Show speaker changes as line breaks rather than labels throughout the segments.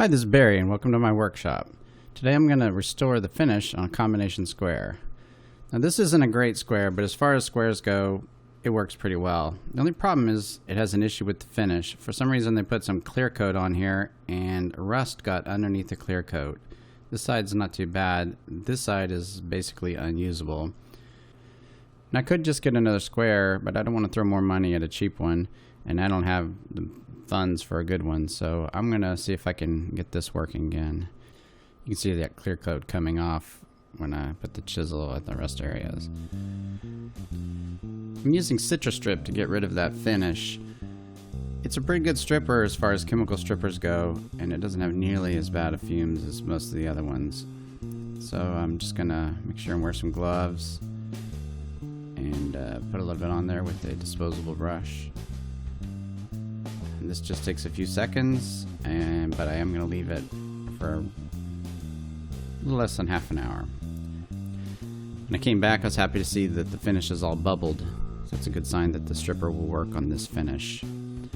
Hi, this is Barry and welcome to my workshop. Today I'm going to restore the finish on a combination square. Now this isn't a great square, but as far as squares go, it works pretty well. The only problem is it has an issue with the finish. For some reason they put some clear coat on here and rust got underneath the clear coat. This side's not too bad. This side is basically unusable. Now I could just get another square, but I don't want to throw more money at a cheap one, and I don't have the funds for a good one, so I'm gonna see if I can get this working again. You can see that clear coat coming off when I put the chisel at the rust areas. I'm using Citrus Strip to get rid of that finish. It's a pretty good stripper as far as chemical strippers go, and it doesn't have nearly as bad of fumes as most of the other ones. So I'm just gonna make sure and wear some gloves and put a little bit on there with a disposable brush. And this just takes a few seconds, but I am going to leave it for a little less than half an hour. When I came back, I was happy to see that the finish is all bubbled. So it's a good sign that the stripper will work on this finish. I'm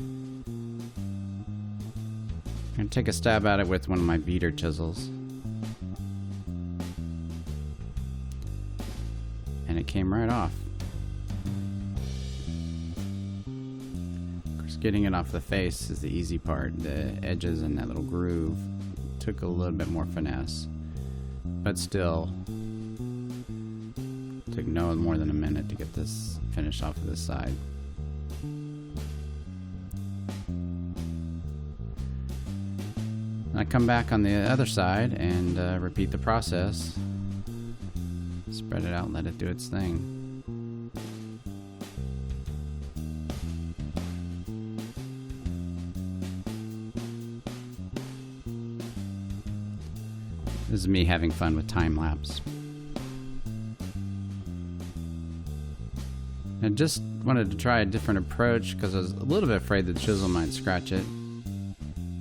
going to take a stab at it with one of my beater chisels. And it came right off. Getting it off the face is the easy part. The edges and that little groove took a little bit more finesse, but still took no more than a minute to get this finish off of this side. I come back on the other side and repeat the process. Spread it out and let it do its thing. This is me having fun with time lapse. I just wanted to try a different approach because I was a little bit afraid the chisel might scratch it.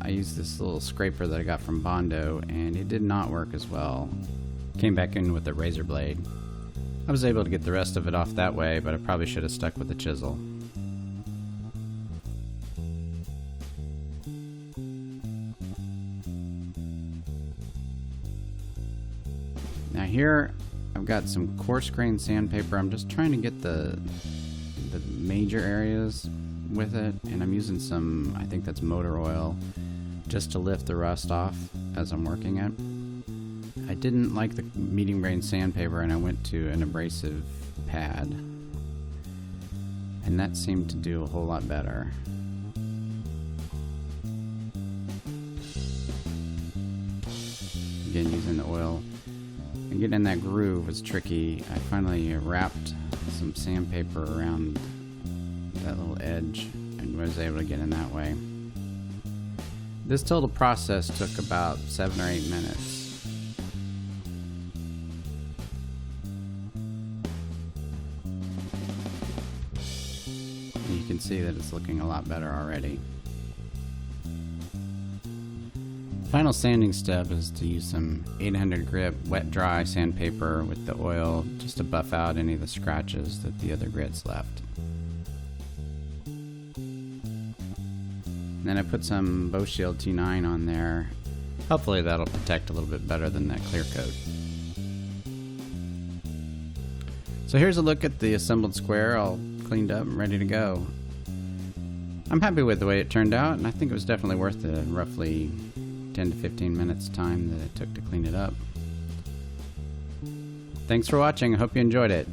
I used this little scraper that I got from Bondo and it did not work as well. Came back in with a razor blade. I was able to get the rest of it off that way, but I probably should have stuck with the chisel. Now here I've got some coarse grain sandpaper. I'm just trying to get the major areas with it, and I'm using some, I think that's motor oil, just to lift the rust off as I'm working it. I didn't like the medium grain sandpaper and I went to an abrasive pad, and that seemed to do a whole lot better. Again, using the oil. And getting in that groove was tricky. I finally wrapped some sandpaper around that little edge and was able to get in that way. This total process took about 7 or 8 minutes. And you can see that it's looking a lot better already. Final sanding step is to use some 800 grip wet dry sandpaper with the oil just to buff out any of the scratches that the other grits left. And then I put some Boeshield T9 on there. Hopefully that'll protect a little bit better than that clear coat. So here's a look at the assembled square, all cleaned up and ready to go. I'm happy with the way it turned out, and I think it was definitely worth the roughly 10 to 15 minutes time that it took to clean it up. Thanks for watching. I hope you enjoyed it.